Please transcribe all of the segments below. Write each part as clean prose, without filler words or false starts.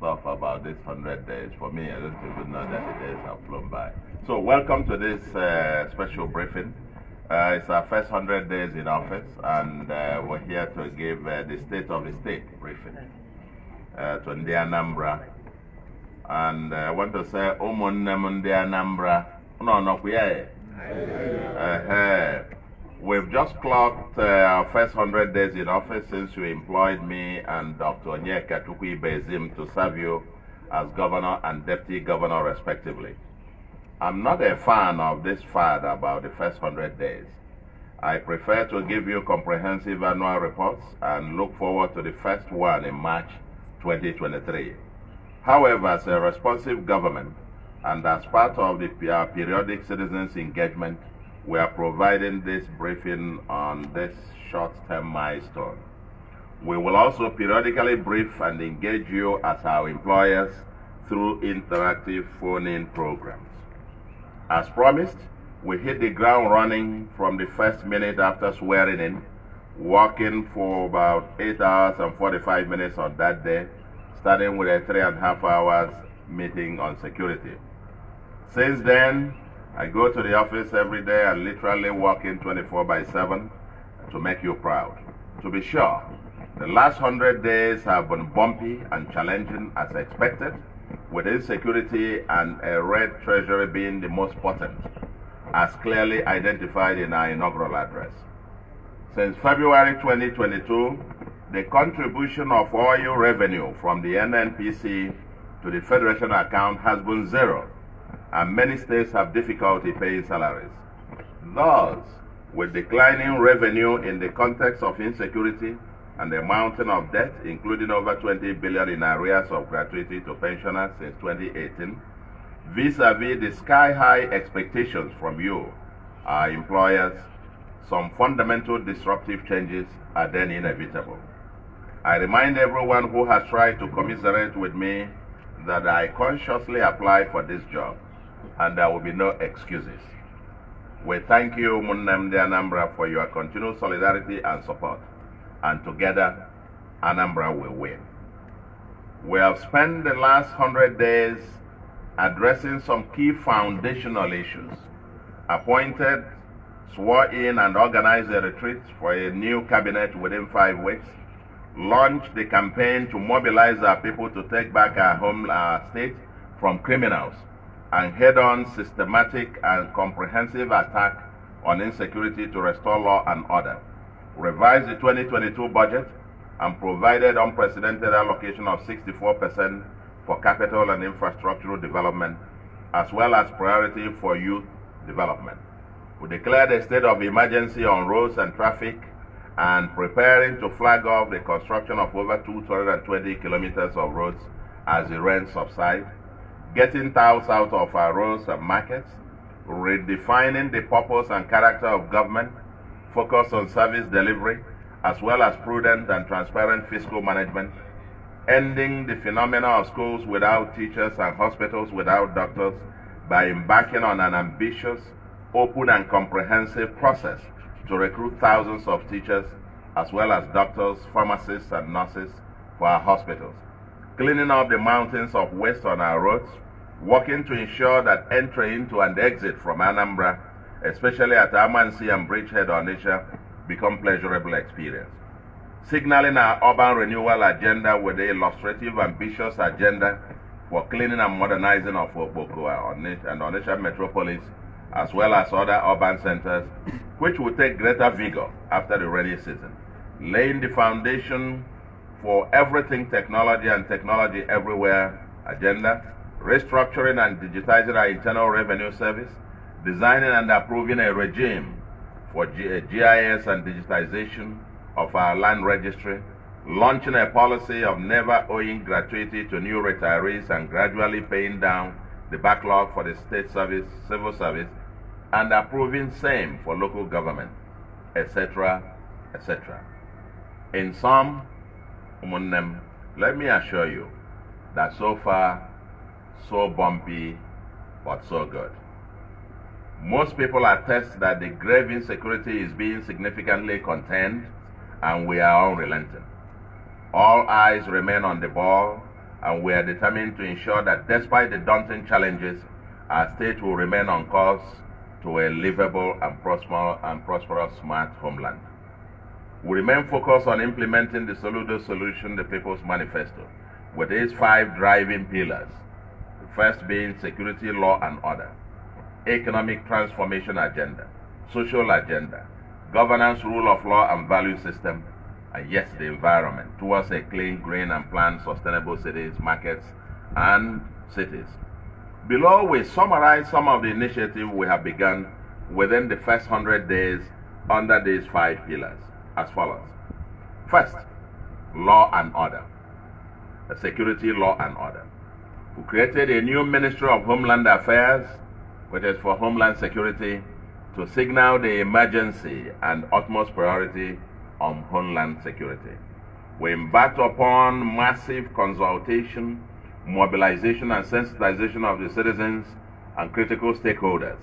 stuff about this 100 days. For me, I don't even know that the days have flown by. So welcome to this special briefing. It's our first 100 days in office, and we're here to give the state of the state briefing to Ndi-Anambra. And I want to say, Ndi-Anambra. No, we've just clocked our first 100 days in office since you employed me and Dr. Njenje to serve you as governor and deputy governor respectively. I'm not a fan of this fad about the first 100 days. I prefer to give you comprehensive annual reports and look forward to the first one in March 2023. However, as a responsive government and as part of the periodic citizens' engagement, we are providing this briefing on this short-term milestone. We will also periodically brief and engage you as our employers through interactive phone-in programs. As promised, we hit the ground running from the first minute after swearing in, working for about 8 hours and 45 minutes on that day, starting with a 3.5 hours meeting on security. Since then, I go to the office every day and literally work in 24/7 to make you proud. To be sure, the last 100 days have been bumpy and challenging as expected, with insecurity and a red treasury being the most potent, as clearly identified in our inaugural address. Since February 2022, the contribution of oil revenue from the NNPC to the Federation account has been zero, and many states have difficulty paying salaries. Thus, with declining revenue in the context of insecurity and the mountain of debt, including over 20 billion in arrears of gratuity to pensioners since 2018, vis-a-vis the sky-high expectations from you, our employers, some fundamental disruptive changes are then inevitable. I remind everyone who has tried to commiserate with me that I consciously applied for this job, and there will be no excuses. We thank you, Ndi-Anambra, for your continued solidarity and support, and together, Anambra will win. We have spent the last 100 days addressing some key foundational issues, appointed, swore in, and organized a retreat for a new cabinet within 5 weeks, launched the campaign to mobilize our people to take back our home state from criminals, and head-on systematic and comprehensive attack on insecurity to restore law and order, revised the 2022 budget, and provided unprecedented allocation of 64% for capital and infrastructural development, as well as priority for youth development. We declared a state of emergency on roads and traffic, and preparing to flag off the construction of over 220 kilometers of roads as the rain subsides, getting touts out of our roads and markets, redefining the purpose and character of government, focus on service delivery, as well as prudent and transparent fiscal management, ending the phenomena of schools without teachers and hospitals without doctors by embarking on an ambitious, open and comprehensive process to recruit thousands of teachers, as well as doctors, pharmacists, and nurses for our hospitals, cleaning up the mountains of waste on our roads, working to ensure that entry into and exit from Anambra, especially at Amansi and Bridgehead Onitsha, become pleasurable experience, signaling our urban renewal agenda with the illustrative, ambitious agenda for cleaning and modernizing of Oboko and Onitsha metropolis, as well as other urban centers, which will take greater vigor after the rainy season, laying the foundation for everything technology and technology everywhere agenda, restructuring and digitizing our internal revenue service, designing and approving a regime for GIS and digitization of our land registry, launching a policy of never owing gratuity to new retirees and gradually paying down the backlog for the state service, civil service, and approving same for local government, etc., etc. In sum, let me assure you that so far, so bumpy, but so good. Most people attest that the grave insecurity is being significantly contained, and we are unrelenting. All eyes remain on the ball, and we are determined to ensure that despite the daunting challenges, our state will remain on course to a livable and prosperous smart homeland. We remain focused on implementing the Soludo Solution, the People's Manifesto, with its 5 driving pillars. The first being security, law and order, economic transformation agenda, social agenda, governance, rule of law and value system, and yes, the environment, towards a clean, green and planned sustainable cities, markets, and cities. Below, we summarize some of the initiatives we have begun within the first 100 days under these 5 pillars as follows. First, law and order, security, law and order. We created a new Ministry of Homeland Affairs, which is for Homeland Security, to signal the emergency and utmost priority on Homeland Security. We embarked upon massive consultation, mobilization and sensitization of the citizens and critical stakeholders,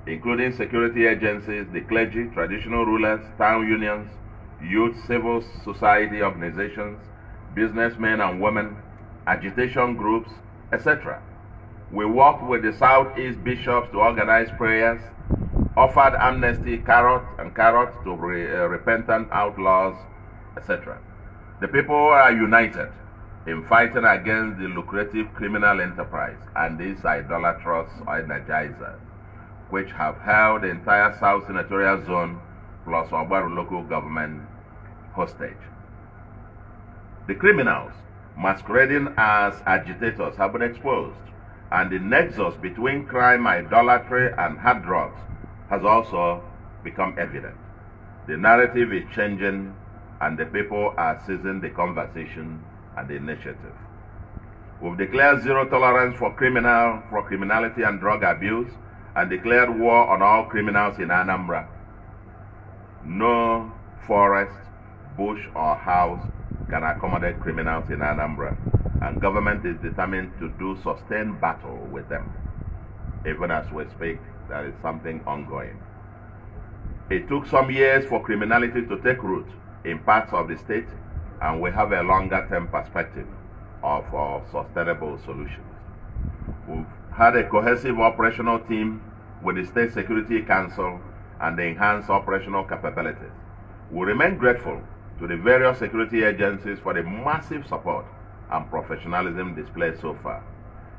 including security agencies, the clergy, traditional rulers, town unions, youth, civil society organizations, businessmen and women, agitation groups, etc. We worked with the Southeast bishops to organize prayers, offered amnesty, carrots to repentant outlaws, etc. The people are united in fighting against the lucrative criminal enterprise and these idolatrous energizers, which have held the entire South Senatorial Zone plus Ogbaru local government hostage. The criminals masquerading as agitators have been exposed, and the nexus between crime, idolatry, and hard drugs has also become evident. The narrative is changing, and the people are seizing the conversation and the initiative. We've declared zero tolerance for criminality and drug abuse, and declared war on all criminals in Anambra. No forest, bush, or house can accommodate criminals in Anambra, and government is determined to do sustained battle with them. Even as we speak, there is something ongoing. It took some years for criminality to take root in parts of the state, and we have a longer-term perspective of sustainable solutions. We've had a cohesive operational team with the State Security Council and the enhanced operational capabilities. We remain grateful to the various security agencies for the massive support and professionalism displayed so far.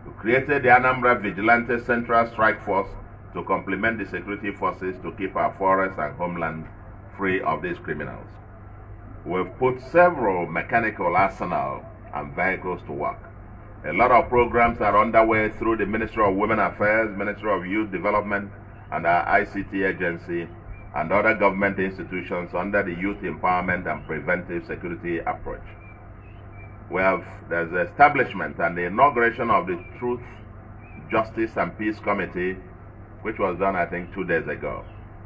We created the Anambra Vigilante Central Strike Force to complement the security forces to keep our forests and homeland free of these criminals. We've put several mechanical arsenal and vehicles to work. A lot of programs are underway through the Ministry of Women Affairs, Ministry of Youth Development, and our ICT agency, and other government institutions under the Youth Empowerment and Preventive Security approach. There's the establishment and the inauguration of the Truth, Justice and Peace Committee, which was done, I think, 2 days ago,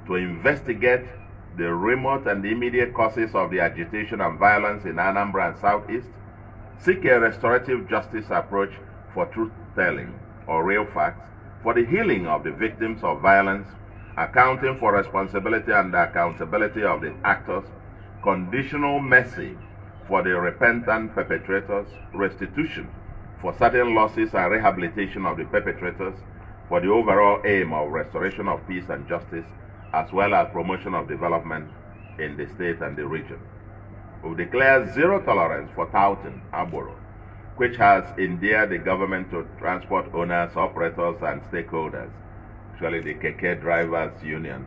to investigate the remote and immediate causes of the agitation and violence in Anambra and Southeast, seek a restorative justice approach for truth-telling or real facts, for the healing of the victims of violence, accounting for responsibility and accountability of the actors, conditional mercy for the repentant perpetrators, restitution for certain losses and rehabilitation of the perpetrators, for the overall aim of restoration of peace and justice, as well as promotion of development in the state and the region. We've declared zero tolerance for touting, Agboro, which has endeared the government to transport owners, operators, and stakeholders. Actually, the Keke Drivers Union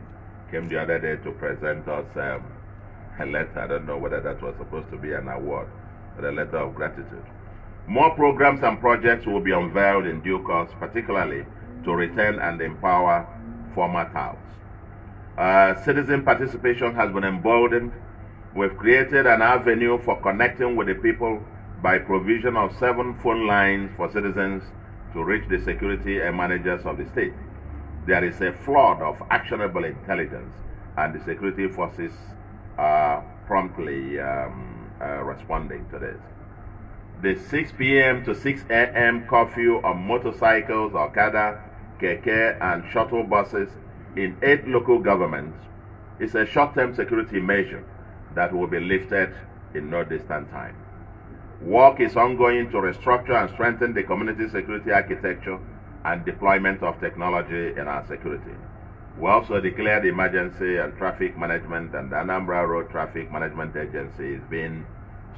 came the other day to present us a letter. I don't know whether that was supposed to be an award, but a letter of gratitude. More programs and projects will be unveiled in due course, particularly to return and empower former touts. Citizen participation has been emboldened. We've created an avenue for connecting with the people by provision of 7 phone lines for citizens to reach the security and managers of the state. There is a flood of actionable intelligence, and the security forces are promptly responding to this. The 6 p.m. to 6 a.m. curfew on motorcycles, Okada, Keke, and shuttle buses in 8 local governments is a short-term security measure that will be lifted in no distant time. Work is ongoing to restructure and strengthen the community security architecture and deployment of technology in our security. We also declared emergency and traffic management, and the Anambra Road Traffic Management Agency is being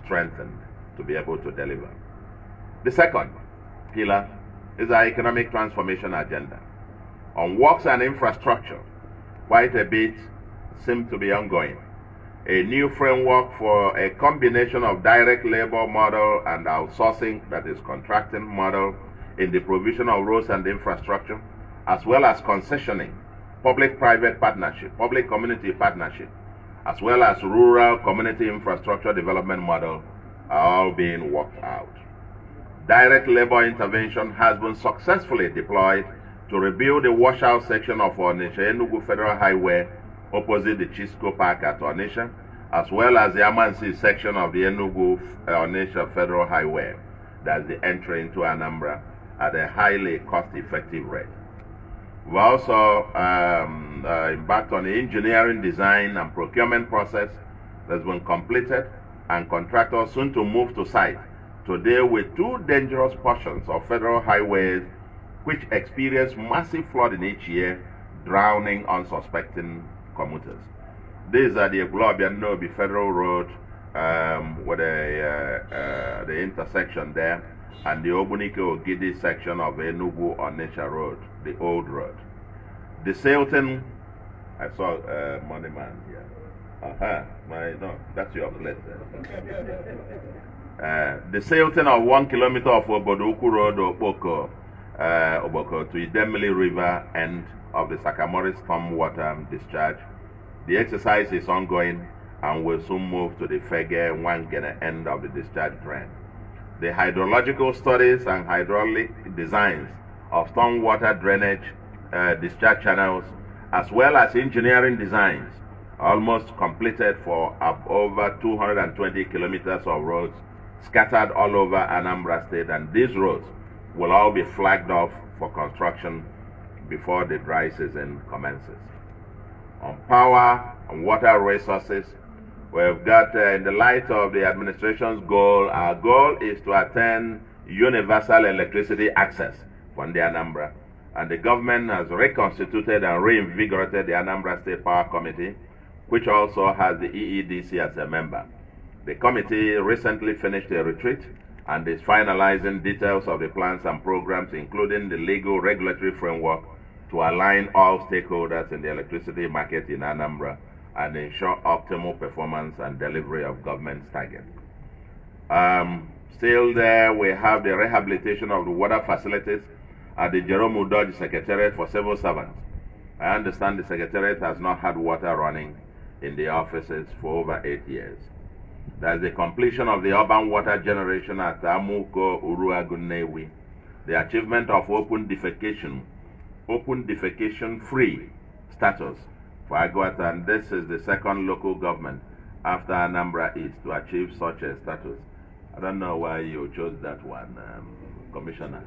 strengthened to be able to deliver. The second pillar is our economic transformation agenda. On works and infrastructure, quite a bit seems to be ongoing. A new framework for a combination of direct labor model and outsourcing, that is contracting model, in the provision of roads and infrastructure, as well as concessioning, public-private partnership, public-community partnership, as well as rural community infrastructure development model are all being worked out. Direct labor intervention has been successfully deployed to rebuild the washout section of Onitsha-Enugu Federal Highway opposite the Chisco Park at Onitsha, as well as the Amansi section of the Enugu-Onitsha Federal Highway, that's the entry into Anambra, at a highly cost-effective rate. We also embarked on the engineering, design, and procurement process that's been completed, and contractors soon to move to site to deal with two dangerous portions of federal highways which experience massive flooding each year, drowning unsuspecting commuters. These are the Egbulobianobi Federal Road with the intersection there, and the Ogbunike-Ogidi section of Enugu-Onitsha Road, the old road. The Silton, I saw Money Man here. No, that's your place. The Silton of 1 kilometer of Obodoku Road, Oboko to Idemili River, end of the Sakamori stormwater discharge. The exercise is ongoing and will soon move to the Fege Wangene end of the discharge drain. The hydrological studies and hydraulic designs of stormwater drainage discharge channels, as well as engineering designs, almost completed for over 220 kilometers of roads scattered all over Anambra State, and these roads will all be flagged off for construction before the dry season commences. On power and water resources, we've got, in the light of the administration's goal, our goal is to attain universal electricity access for Ndi-Anambra, and the government has reconstituted and reinvigorated the Anambra State Power Committee, which also has the EEDC as a member. The committee recently finished a retreat and is finalizing details of the plans and programs, including the legal regulatory framework to align all stakeholders in the electricity market in Anambra and ensure optimal performance and delivery of government's targets. Still there, we have the rehabilitation of the water facilities at the Jerome Udoji Secretariat for civil servants. I understand the Secretariat has not had water running in the offices for over 8 years. There's the completion of the urban water generation at Amuko Uruagunewi, the achievement of open defecation free status for Agwata, and this is the second local government after Anambra East to achieve such a status. I don't know why you chose that one, Commissioner.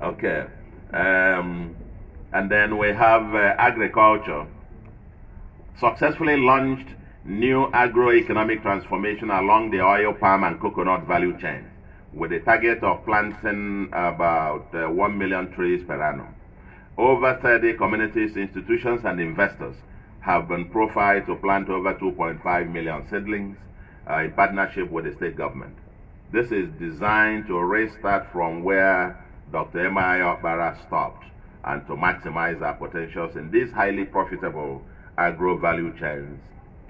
Okay. And then we have agriculture. Successfully launched new agroeconomic transformation along the oil, palm, and coconut value chain, with a target of planting about 1 million trees per annum. Over 30 communities, institutions, and investors have been profiled to plant over 2.5 million seedlings in partnership with the state government. This is designed to restart from where Dr. Ndi-Anambra stopped and to maximize our potentials in these highly profitable agro-value chains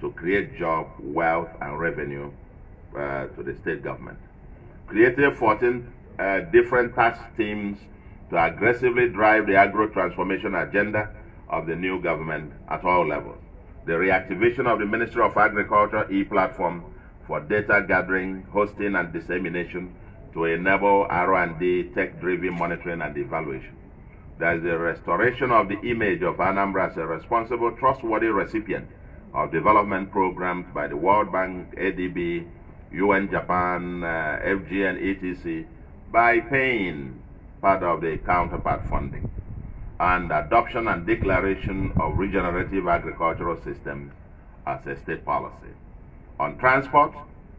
to create job, wealth, and revenue to the state government. Created 14 different task teams to aggressively drive the agro-transformation agenda of the new government at all levels. The reactivation of the Ministry of Agriculture e-platform for data gathering, hosting, and dissemination to enable R&D, tech-driven monitoring and evaluation. There is the restoration of the image of Anambra as a responsible, trustworthy recipient of development programs by the World Bank, ADB, UN, Japan, FGN, etc. by paying part of the counterpart funding, and adoption and declaration of regenerative agricultural systems as a state policy. On transport,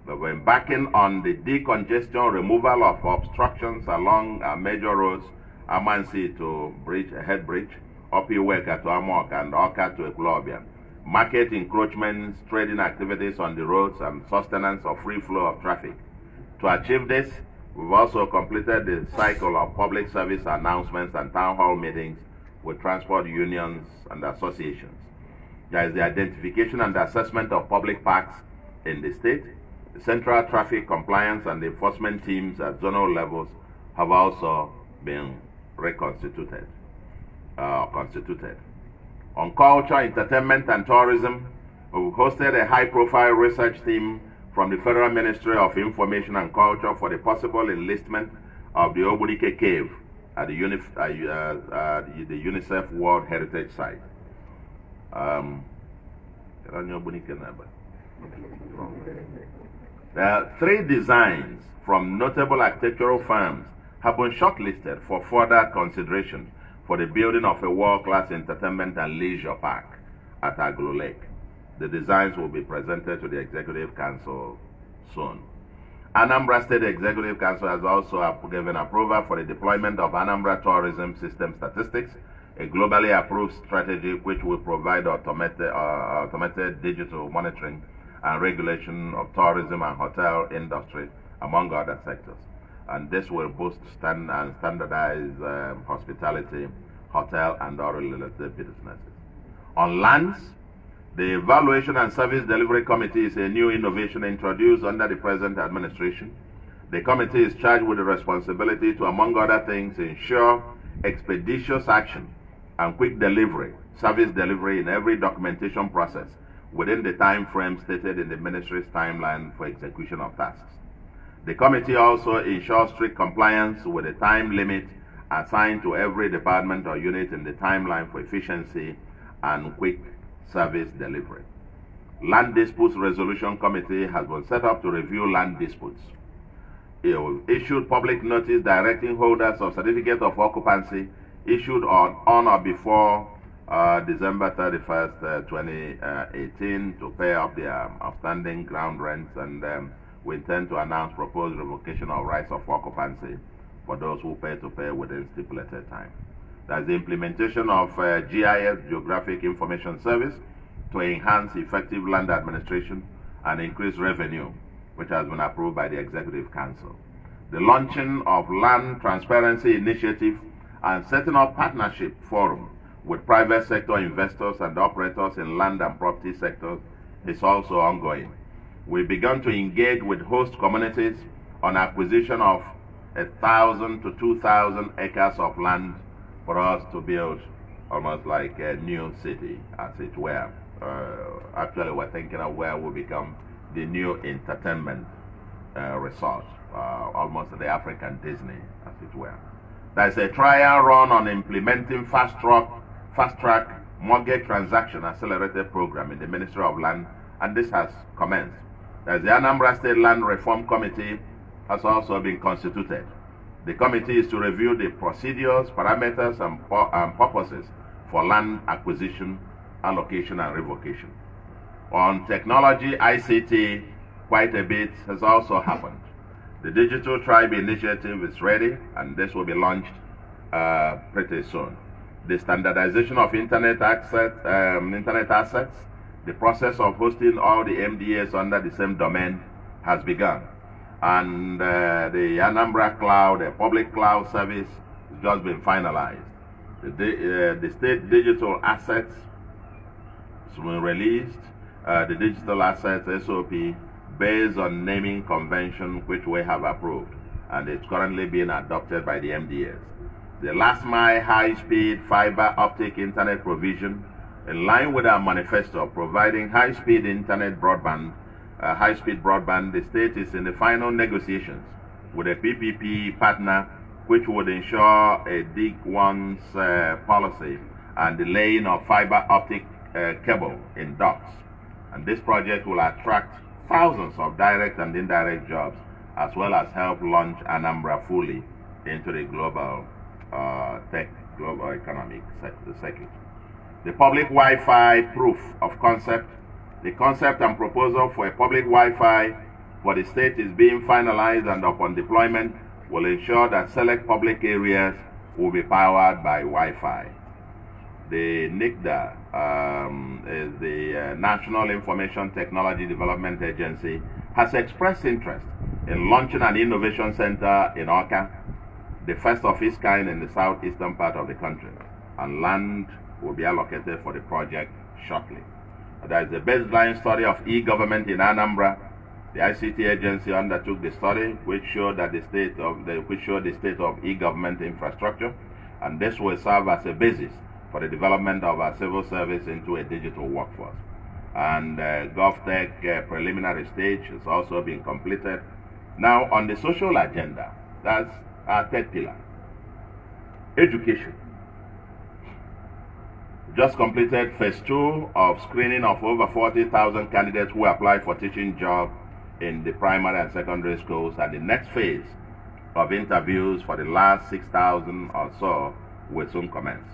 We're embarking on the decongestion, removal of obstructions along major roads, Amansi to Head Bridge, Opiweka to Amok, and Oka to Ekulobia. Market encroachments, trading activities on the roads, and sustenance of free flow of traffic. To achieve this, we've also completed the cycle of public service announcements and town hall meetings with transport unions and associations. There is the identification and assessment of public parks in the state. The central traffic compliance and enforcement teams at zonal levels have also been constituted. On culture, entertainment, and tourism, we've hosted a high-profile research team from the Federal Ministry of Information and Culture for the possible enlistment of the Obunike Cave at the UNICEF World Heritage Site. Three designs from notable architectural firms have been shortlisted for further consideration for the building of a world-class entertainment and leisure park at Agulu Lake. The designs will be presented to the Executive Council soon. Anambra State Executive Council has also given approval for the deployment of Anambra Tourism System Statistics, a globally approved strategy which will provide automated digital monitoring and regulation of tourism and hotel industry, among other sectors. And this will boost and standardize hospitality, hotel, and other related businesses. On lands, the Evaluation and Service Delivery Committee is a new innovation introduced under the present administration. The committee is charged with the responsibility to, among other things, ensure expeditious action and quick delivery, service delivery in every documentation process within the time frame stated in the ministry's timeline for execution of tasks. The committee also ensures strict compliance with the time limit assigned to every department or unit in the timeline for efficiency and quick service delivery. Land Disputes Resolution Committee has been set up to review land disputes. It issued public notice directing holders of certificate of occupancy issued on or before December 31st, 2018 to pay off their outstanding ground rents, and we intend to announce proposed revocation of rights of occupancy for those who pay within stipulated time. That's the implementation of GIS, Geographic Information Service, to enhance effective land administration and increase revenue, which has been approved by the Executive Council. The launching of Land Transparency Initiative and setting up partnership forum with private sector investors and operators in land and property sectors is also ongoing. We've begun to engage with host communities on acquisition of 1,000 to 2,000 acres of land for us to build almost like a new city, as it were. Actually, we're thinking of where will become the new entertainment resort, almost the African Disney, as it were. There's a trial run on implementing fast-track mortgage transaction accelerated program in the Ministry of Land, and this has commenced. There's the Anambra State Land Reform Committee has also been constituted. The committee is to review the procedures, parameters, and purposes for land acquisition, allocation, and revocation. On technology, ICT, quite a bit has also happened. The Digital Tribe Initiative is ready, and this will be launched pretty soon. The standardization of internet assets, the process of hosting all the MDAs under the same domain has begun. And the Anambra Cloud, a public cloud service, has just been finalized. The state digital assets has been released. The digital assets SOP based on naming convention, which we have approved, and it's currently being adopted by the MDAs. The last mile high-speed fiber optic internet provision, in line with our manifesto providing high-speed internet broadband, high-speed broadband, the state is in the final negotiations with a PPP partner, which would ensure a dig once policy and the laying of fiber optic cable in ducts. And this project will attract thousands of direct and indirect jobs, as well as help launch Anambra fully into the global economic circuit. The public Wi-Fi proof of concept. The concept and proposal for a public Wi-Fi for the state is being finalized, and upon deployment will ensure that select public areas will be powered by Wi-Fi. The NICDA is the National Information Technology Development Agency, has expressed interest in launching an innovation center in Awka, the first of its kind in the southeastern part of the country, and land will be allocated for the project shortly. There is a baseline study of e-government in Anambra. The ICT agency undertook the study, which showed the state of e-government infrastructure, and this will serve as a basis for the development of our civil service into a digital workforce. And GovTech preliminary stage has also been completed. Now, on the social agenda, that's our third pillar, education. Just completed phase 2 of screening of over 40,000 candidates who apply for teaching jobs in the primary and secondary schools, and the next phase of interviews for the last 6,000 or so will soon commence.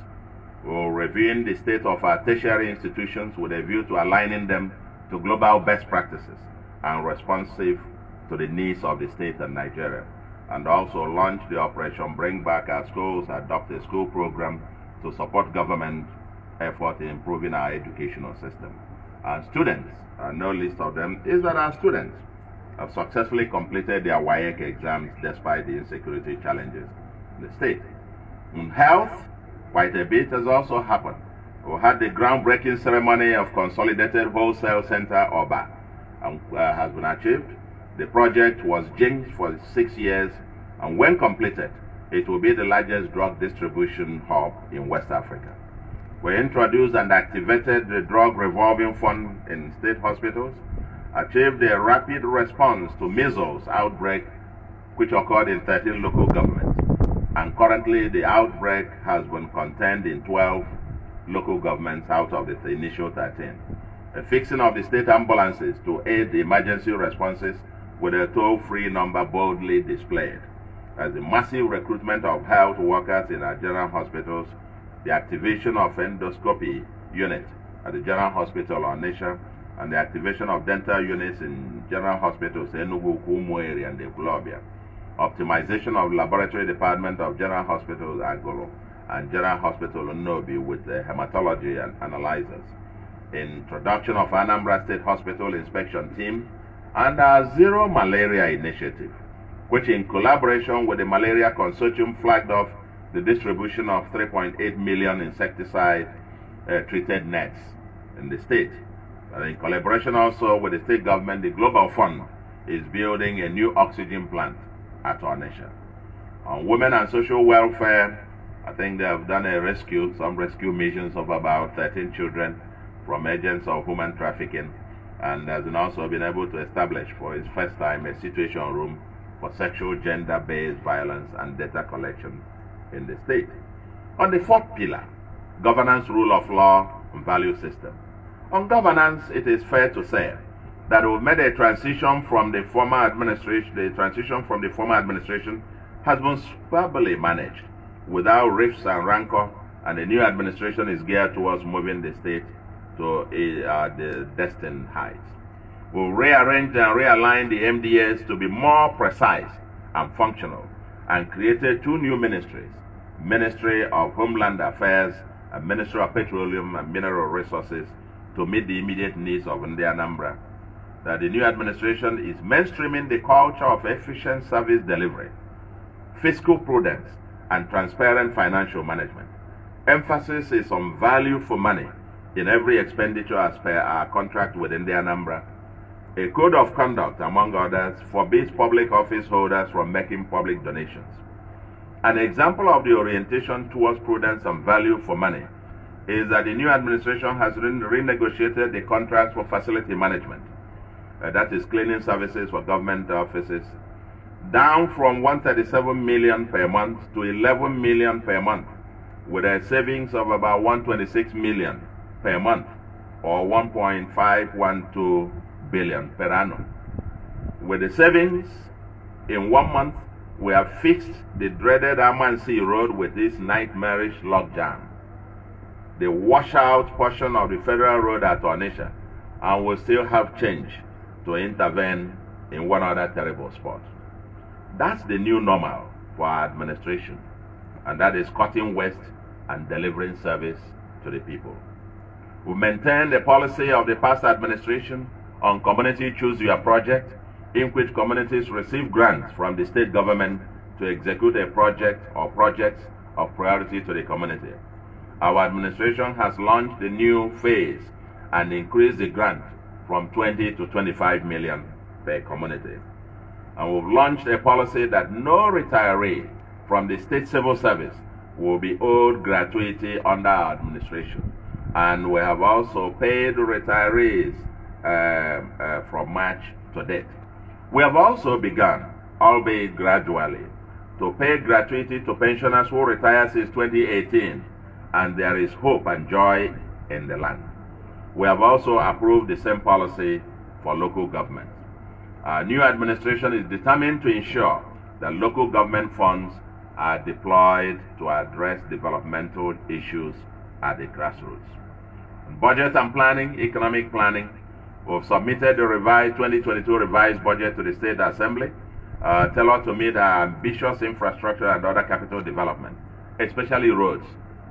We're reviewing the state of our tertiary institutions with a view to aligning them to global best practices and responsive to the needs of the state and Nigeria, and also launch the Operation Bring Back Our Schools, Adopt a School program to support government effort in improving our educational system. And students, no least of them, is that our students have successfully completed their WAEC exams despite the insecurity challenges in the state. In health, quite a bit has also happened. We had the groundbreaking ceremony of Consolidated Wholesale Center, OBA, and has been achieved. The project was jinxed for 6 years, and when completed, it will be the largest drug distribution hub in West Africa. We introduced and activated the drug revolving fund in state hospitals, achieved a rapid response to measles outbreak which occurred in 13 local governments, and currently the outbreak has been contained in 12 local governments out of the initial 13. A fixing of the state ambulances to aid the emergency responses with a toll-free number boldly displayed. As the massive recruitment of health workers in our general hospitals, the activation of endoscopy units at the General Hospital Onitsha, and the activation of dental units in General Hospitals Enugu, Umueri, and Ekulobia, optimization of laboratory department of General Hospital Agolo and General Hospital Nnobi with hematology and analyzers, introduction of Anambra State Hospital inspection team, and our Zero Malaria Initiative, which in collaboration with the Malaria Consortium flagged off the distribution of 3.8 million insecticide treated nets in the state. In collaboration also with the state government, the Global Fund is building a new oxygen plant at Onitsha. On women and social welfare, I think they have done some rescue missions of about 13 children from agents of human trafficking, and has also been able to establish for its first time a situation room for sexual gender-based violence and data collection in the state. On the fourth pillar, governance, rule of law, and value system. On governance, it is fair to say that we've made a transition from the former administration. The transition from the former administration has been superbly managed without rifts and rancor, and the new administration is geared towards moving the state to the destined heights. We'll rearrange and realign the MDAs to be more precise and functional, and created 2 new ministries, Ministry of Homeland Affairs and Ministry of Petroleum and Mineral Resources, to meet the immediate needs of Ndi-Anambra. That the new administration is mainstreaming the culture of efficient service delivery, fiscal prudence, and transparent financial management. Emphasis is on value for money in every expenditure as per our contract with Ndi-Anambra. A code of conduct, among others, forbids public office holders from making public donations. An example of the orientation towards prudence and value for money is that the new administration has renegotiated the contracts for facility management, that is cleaning services for government offices, down from 137 million per month to 11 million per month, with a savings of about 126 million per month, or 1.512 billion per annum. With the savings, in 1 month, we have fixed the dreaded Amansi Road with its nightmarish logjam, the washout portion of the federal road at Onitsha, and will still have change to intervene in one other terrible spot. That's the new normal for our administration, and that is cutting waste and delivering service to the people. We maintain the policy of the past administration on Community Choose Your Project, in which communities receive grants from the state government to execute a project or projects of priority to the community. Our administration has launched the new phase and increased the grant from 20 to 25 million per community. And we've launched a policy that no retiree from the state civil service will be owed gratuity under our administration. And we have also paid retirees from March to date. We have also begun, albeit gradually, to pay gratuity to pensioners who retire since 2018, and there is hope and joy in the land. We have also approved the same policy for local government. Our new administration is determined to ensure that local government funds are deployed to address developmental issues at the grassroots. Budget and planning, economic planning, we've submitted the revised 2022 revised budget to the State Assembly, tailored to meet our ambitious infrastructure and other capital development, especially roads.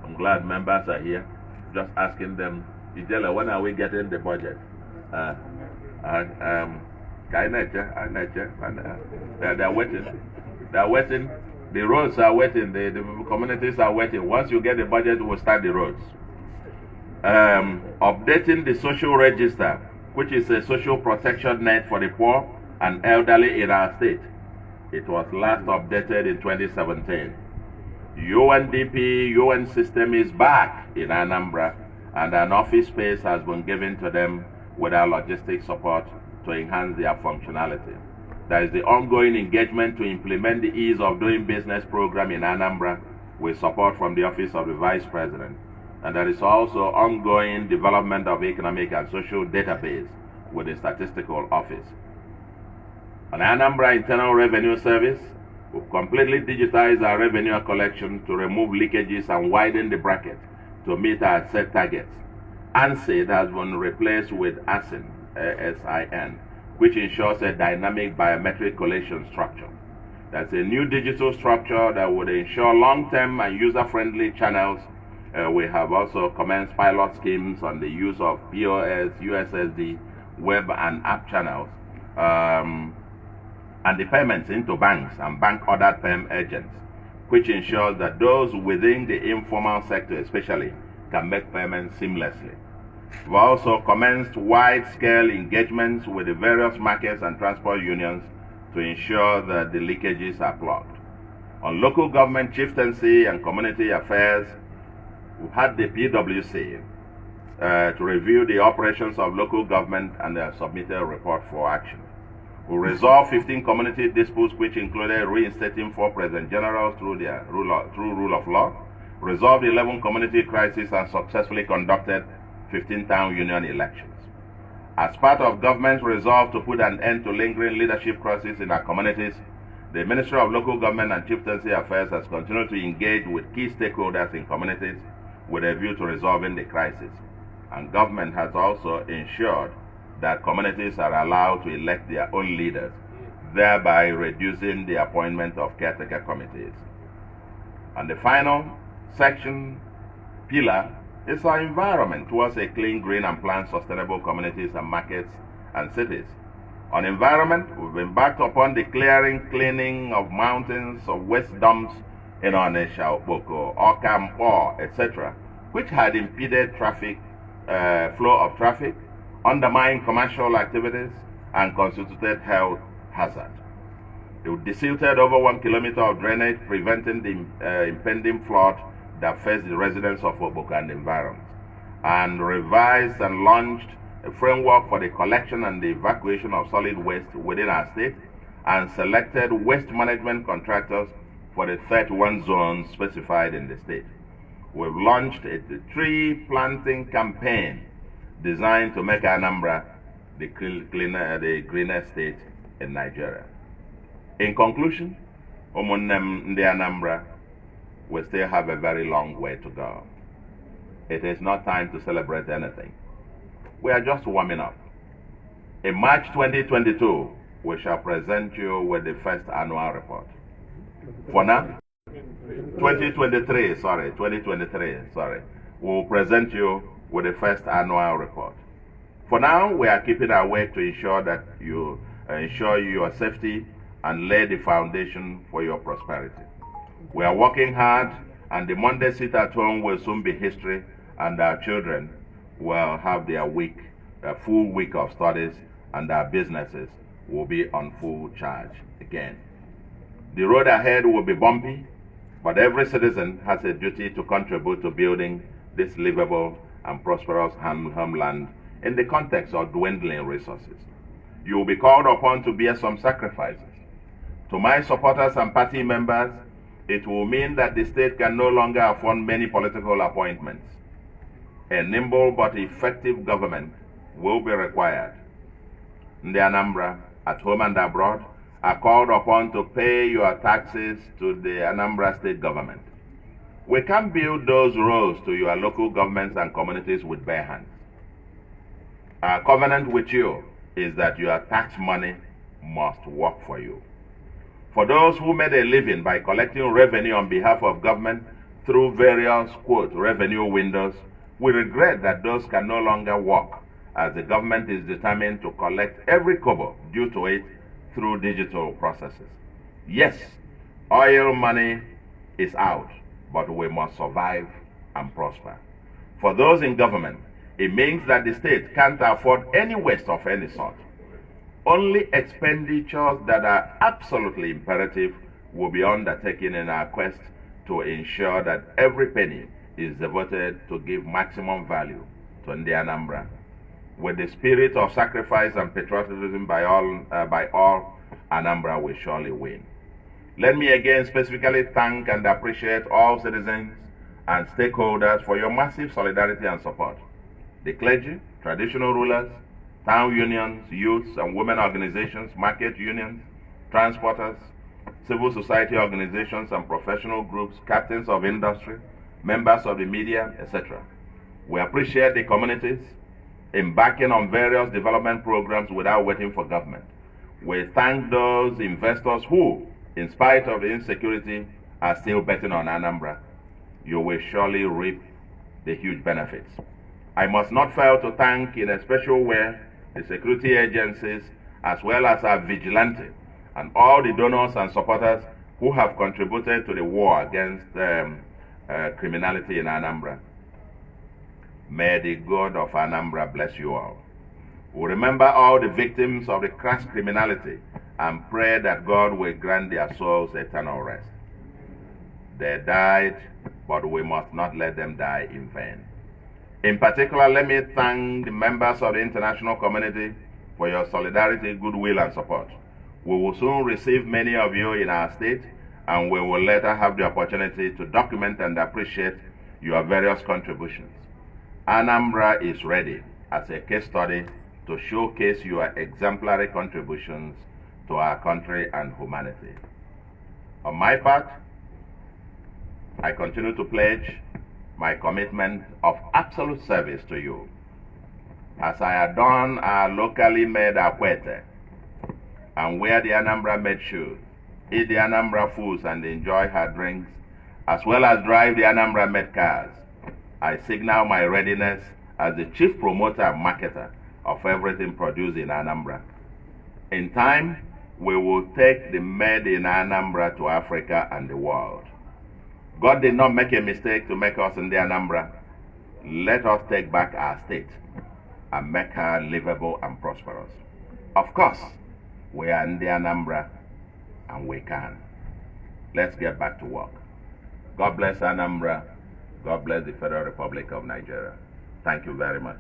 I'm glad members are here, just asking them, Ijela, when are we getting the budget? They're waiting. They're waiting. The roads are waiting. The communities are waiting. Once you get the budget, we'll start the roads. Updating the social register, which is a social protection net for the poor and elderly in our state. It was last updated in 2017. UNDP UN system is back in Anambra, and an office space has been given to them with our logistics support to enhance their functionality. There is the ongoing engagement to implement the Ease of Doing Business program in Anambra with support from the Office of the Vice President. And there is also ongoing development of economic and social database with the Statistical Office. On Anambra Internal Revenue Service, we've completely digitized our revenue collection to remove leakages and widen the bracket to meet our set targets. ANSID has been replaced with ASIN, ASIN, which ensures a dynamic biometric collation structure. That's a new digital structure that would ensure long-term and user-friendly channels. We have also commenced pilot schemes on the use of POS, USSD, web and app channels, and the payments into banks and bank-ordered payment agents, which ensures that those within the informal sector especially can make payments seamlessly. We've also commenced wide-scale engagements with the various markets and transport unions to ensure that the leakages are plugged. On local government chieftaincy and community affairs, we've had the PWC to review the operations of local government, and they have submitted a report for action. We resolved 15 community disputes, which included reinstating 4 president generals through rule of law, resolved 11 community crises, and successfully conducted 15 town union elections. As part of government's resolve to put an end to lingering leadership crises in our communities, the Ministry of Local Government and Chieftaincy Affairs has continued to engage with key stakeholders in communities with a view to resolving the crisis. And government has also ensured that communities are allowed to elect their own leaders, thereby reducing the appointment of caretaker committees. And the final section, pillar, is our environment towards a clean, green, and planned sustainable communities and markets and cities. On environment, we've embarked upon the cleaning of mountains of waste dumps in Onitsha, Okpoko, Okampo, etc., which had impeded flow of traffic, undermined commercial activities, and constituted health hazard. It desilted over 1 kilometer of drainage, preventing the impending flood that faced the residents of Okpoko and the environs, and revised and launched a framework for the collection and the evacuation of solid waste within our state, and selected waste management contractors for the 31 zones specified in the state. We've launched a tree planting campaign designed to make Anambra the greenest state in Nigeria. In conclusion, Ndi-Anambra, we still have a very long way to go. It is not time to celebrate anything. We are just warming up. In March 2022, we shall present you with the first annual report. For now, 2023, we will present you with the first annual report. For now, we are keeping our work to ensure that you ensure your safety and lay the foundation for your prosperity. We are working hard, and the Monday sit at home will soon be history, and our children will have their full week of studies, and our businesses will be on full charge again. The road ahead will be bumpy, but every citizen has a duty to contribute to building this livable and prosperous homeland in the context of dwindling resources. You will be called upon to bear some sacrifices. To my supporters and party members, it will mean that the state can no longer afford many political appointments. A nimble but effective government will be required. Ndi-Anambra, at home and abroad, are called upon to pay your taxes to the Anambra state government. We can't build those roads to your local governments and communities with bare hands. Our covenant with you is that your tax money must work for you. For those who made a living by collecting revenue on behalf of government through various, quote, revenue windows, we regret that those can no longer work, as the government is determined to collect every kobo due to it through digital processes. Yes, oil money is out, but we must survive and prosper. For those in government, it means that the state can't afford any waste of any sort. Only expenditures that are absolutely imperative will be undertaken in our quest to ensure that every penny is devoted to give maximum value to Ndi-Anambra. With the spirit of sacrifice and patriotism by all, Anambra will surely win. Let me again specifically thank and appreciate all citizens and stakeholders for your massive solidarity and support. The clergy, traditional rulers, town unions, youths and women organizations, market unions, transporters, civil society organizations and professional groups, captains of industry, members of the media, etc. We appreciate the communities embarking on various development programs without waiting for government. We thank those investors who, in spite of the insecurity, are still betting on Anambra. You will surely reap the huge benefits. I must not fail to thank in a special way the security agencies as well as our vigilante and all the donors and supporters who have contributed to the war against criminality in Anambra. May the God of Anambra bless you all. We remember all the victims of the crass criminality and pray that God will grant their souls eternal rest. They died, but we must not let them die in vain. In particular, let me thank the members of the international community for your solidarity, goodwill, and support. We will soon receive many of you in our state, and we will later have the opportunity to document and appreciate your various contributions. Anambra is ready as a case study to showcase your exemplary contributions to our country and humanity. On my part, I continue to pledge my commitment of absolute service to you as I adorn our locally made akwete and wear the Anambra made shoes, eat the Anambra foods and enjoy her drinks, as well as drive the Anambra made cars. I signal my readiness as the chief promoter and marketer of everything produced in Anambra. In time, we will take the made in Anambra to Africa and the world. God did not make a mistake to make us in Ndi-Anambra. Let us take back our state and make her livable and prosperous. Of course, we are in Ndi-Anambra and we can. Let's get back to work. God bless Anambra. God bless the Federal Republic of Nigeria. Thank you very much.